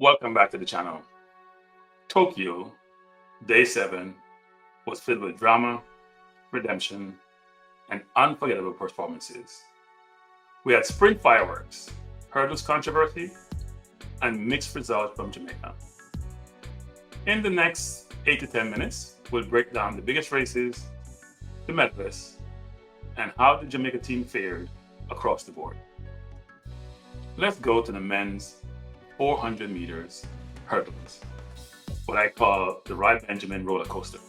Welcome back to the channel. Tokyo, day 7, was filled with drama, redemption, and unforgettable performances. We had sprint fireworks, hurdles controversy, and mixed results from Jamaica. In the next 8 to 10 minutes, we'll break down the biggest races, the medalists, and how the Jamaica team fared across the board. Let's go to the men's 400 meters hurdles, what I call the Rai Benjamin roller coaster.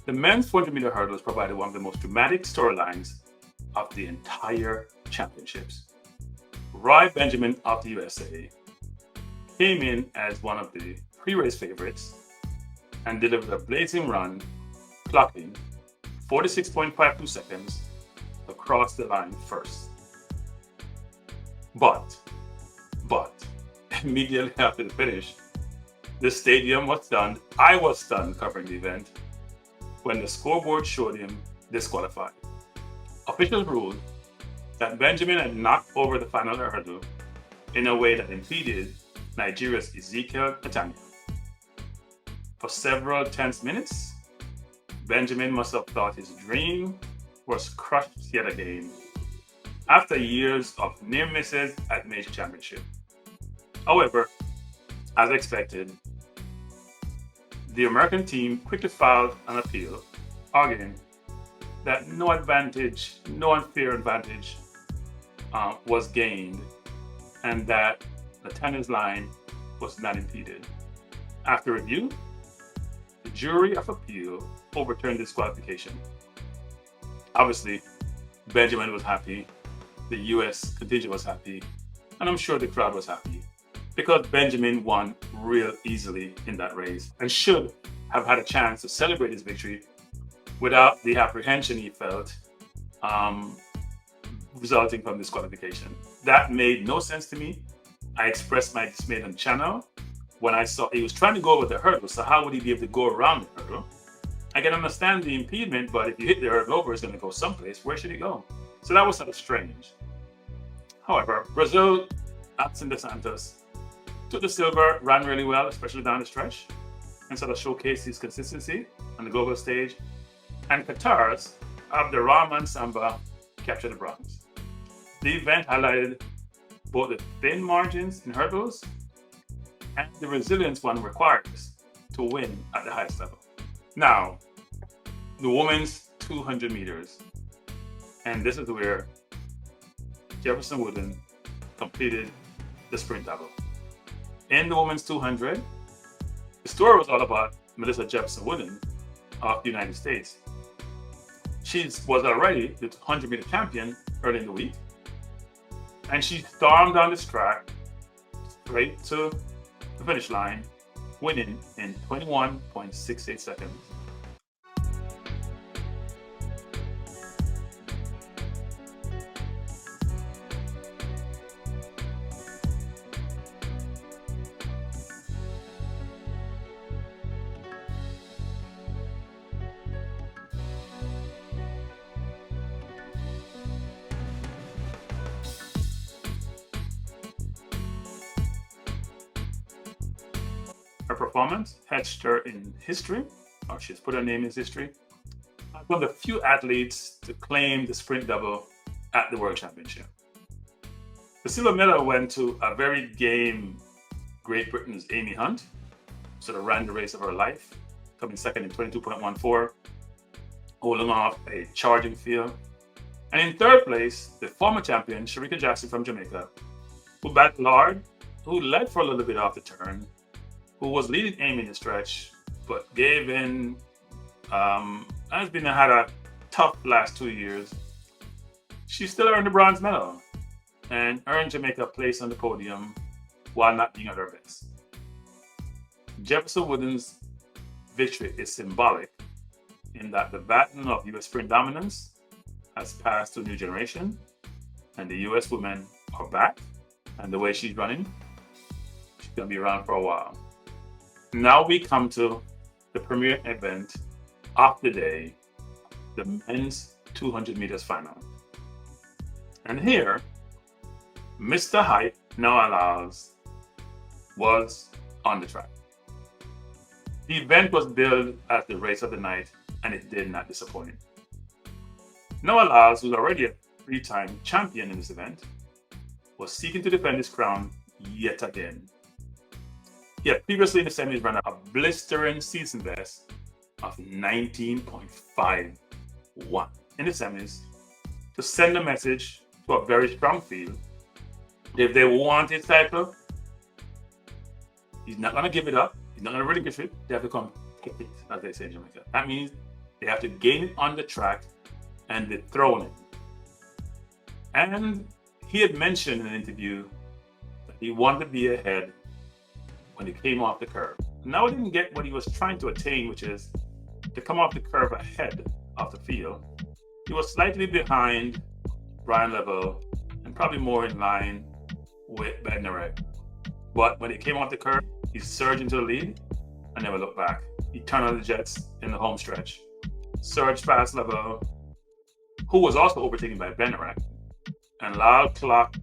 The men's 400-meter hurdles provided one of the most dramatic storylines of the entire championships. Rai Benjamin of the USA came in as one of the pre-race favorites and delivered a blazing run, clocking 46.52 seconds across the line first. But immediately after the finish, the stadium was stunned. I was stunned covering the event when the scoreboard showed him disqualified. Officials ruled that Benjamin had knocked over the final hurdle in a way that impeded Nigeria's Ezekiel Atanya. For several tense minutes, Benjamin must have thought his dream was crushed yet again after years of near misses at major championship. However, as expected, the American team quickly filed an appeal, arguing that no unfair advantage was gained and that Natanya's line was not impeded. After review, the jury of appeal overturned disqualification. Obviously, Benjamin was happy, the US contingent was happy, and I'm sure the crowd was happy, because Benjamin won real easily in that race and should have had a chance to celebrate his victory without the apprehension he felt resulting from disqualification. That made no sense to me. I expressed my dismay on the channel when I saw he was trying to go over the hurdle, so how would he be able to go around the hurdle? I can understand the impediment, but if you hit the hurdle over, it's going to go someplace. Where should it go? So that was sort of strange. However, Brazil, Alison dos Santos, took the silver, ran really well, especially down the stretch, and sort of showcased his consistency on the global stage. And Qatar's Abderrahman Samba captured the bronze. The event highlighted both the thin margins in hurdles and the resilience one requires to win at the highest level. Now, the women's 200 meters, and this is where Jefferson-Wooden completed the sprint double. In the women's 200, the story was all about Melissa Jefferson-Wooden of the United States. She was already the 100-meter champion early in the week, and she stormed down this track straight to the finish line, winning in 21.68 seconds. Her performance etched her in history, or she's put her name in history, as one of the few athletes to claim the sprint double at the World Championship. The silver medal went to a very game Great Britain's Amy Hunt, sort of ran the race of her life, coming second in 22.14, holding off a charging field. And in third place, the former champion, Shericka Jackson from Jamaica, who battled hard, who led for a little bit off the turn, who was leading Amy in the stretch, but gave in, had a tough last 2 years. She still earned the bronze medal and earned Jamaica a place on the podium while not being at her best. Jefferson-Wooden's victory is symbolic in that the baton of US sprint dominance has passed to a new generation, and the US women are back, and the way she's running, she's gonna be around for a while. Now we come to the premier event of the day, the men's 200 meters final. And here, Mr. Hype, now Lyles, was on the track. The event was billed as the race of the night, and it did not disappoint. Noah Lyles, who's already a three-time champion in this event, was seeking to defend his crown yet again. He had previously in the semis run a blistering season best of 19.51 in the semis to send a message to a very strong field. If they want his title, he's not going to give it up. He's not going to relinquish it. They have to come get it, as they say in Jamaica. That means they have to gain it on the track and dethrone it. And he had mentioned in an interview that he wanted to be ahead when he came off the curve. Now he didn't get what he was trying to attain, which is to come off the curve ahead of the field. He was slightly behind Bryan Levell and probably more in line with Bednarik. But when he came off the curve, he surged into the lead and never looked back. He turned on the jets in the home stretch, surged past Levell, who was also overtaken by Bednarik, and Lyles clocked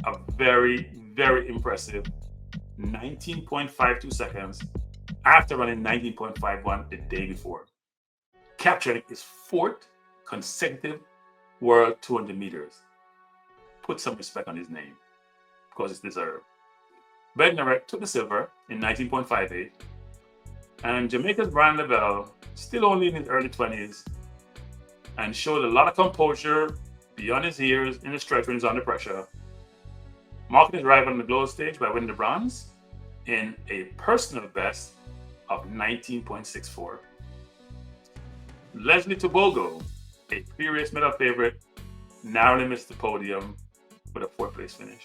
a very, very impressive 19.52 seconds after running 19.51 the day before, capturing his fourth consecutive World 200 meters. Put some respect on his name, because it's deserved. Bednarik took the silver in 19.58, and Jamaica's Bryan Levell, still only in his early 20s, and showed a lot of composure beyond his years in the stretch when he's under pressure, marking his rival on the globe stage by winning the bronze in a personal best of 19.64. Leslie Tebogo, a previous medal favorite, narrowly missed the podium with a fourth place finish.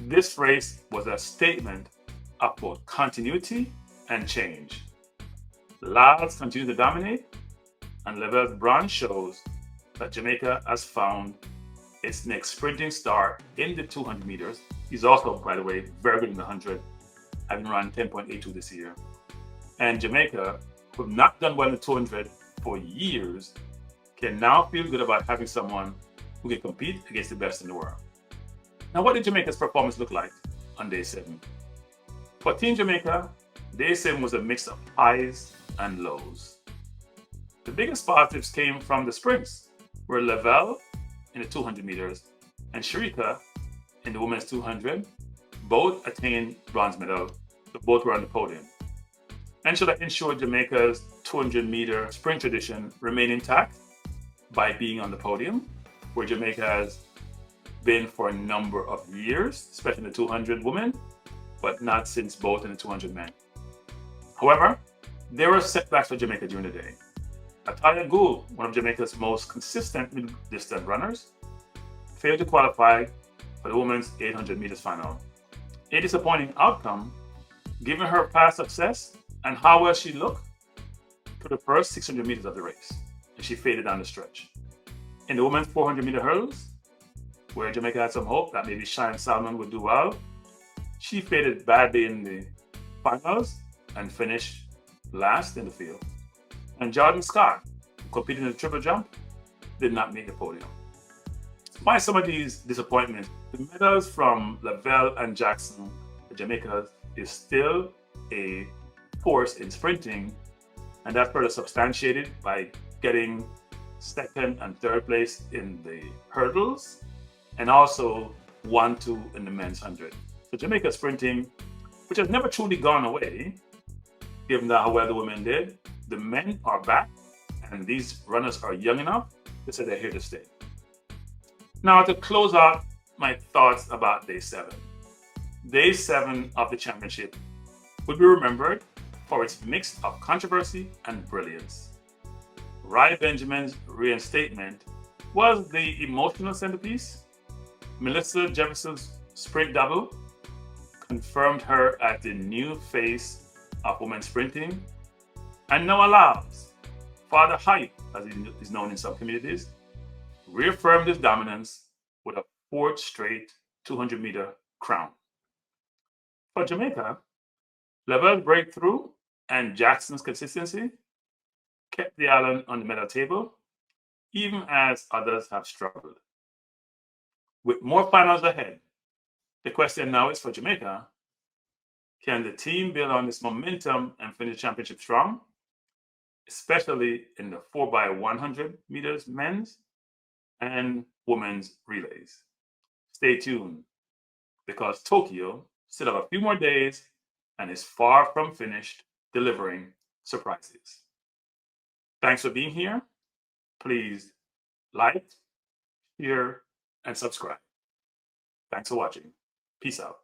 This race was a statement of both continuity and change. Lyles continued to dominate, and Levell's bronze shows that Jamaica has found its next sprinting star in the 200 meters. He's also, by the way, very good in the 100, having run 10.82 this year. And Jamaica, who have not done well in the 200 for years, can now feel good about having someone who can compete against the best in the world. Now, what did Jamaica's performance look like on day 7? For Team Jamaica, day 7 was a mix of highs and lows. The biggest positives came from the sprints, where Levell in the 200 meters and Shericka in the women's 200 both attained bronze medal, so both were on the podium. And should have ensured Jamaica's 200-meter sprint tradition remain intact by being on the podium, where Jamaica has been for a number of years, especially in the 200 women, but not since both in the 200 men. However, there were setbacks for Jamaica during the day. Natoya Goule, one of Jamaica's most consistent mid-distance runners, failed to qualify for the women's 800 meters final. A disappointing outcome, given her past success and how well she looked for the first 600 meters of the race, and she faded down the stretch. In the women's 400 meter hurdles, where Jamaica had some hope that maybe Shiann Salmon would do well, she faded badly in the finals and finished last in the field. And Jordan Scott, who competed in the triple jump, did not make the podium. Despite some of these disappointments, the medals from Levell and Jackson for Jamaica is still a force in sprinting, and that's further substantiated by getting second and third place in the hurdles, and also 1-2 in the men's 100. So Jamaica sprinting, which has never truly gone away, given that how well the women did. The men are back, and these runners are young enough to say they're here to stay. Now, to close out my thoughts about day 7. Day 7 of the championship would be remembered for its mix of controversy and brilliance. Rai Benjamin's reinstatement was the emotional centerpiece. Melissa Jefferson's sprint double confirmed her as the new face of women's sprinting. And Noah Lyles, Father Hype, as he is known in some communities, reaffirmed his dominance with a 4th straight 200-meter crown. For Jamaica, Levell's breakthrough and Jackson's consistency kept the island on the medal table, even as others have struggled. With more finals ahead, the question now is for Jamaica, Can the team build on this momentum and finish the championship strong, especially in the 4x100 meters men's and women's relays? Stay tuned, because Tokyo still have a few more days and is far from finished delivering surprises. Thanks for being here. Please like, share, and subscribe. Thanks for watching. Peace out.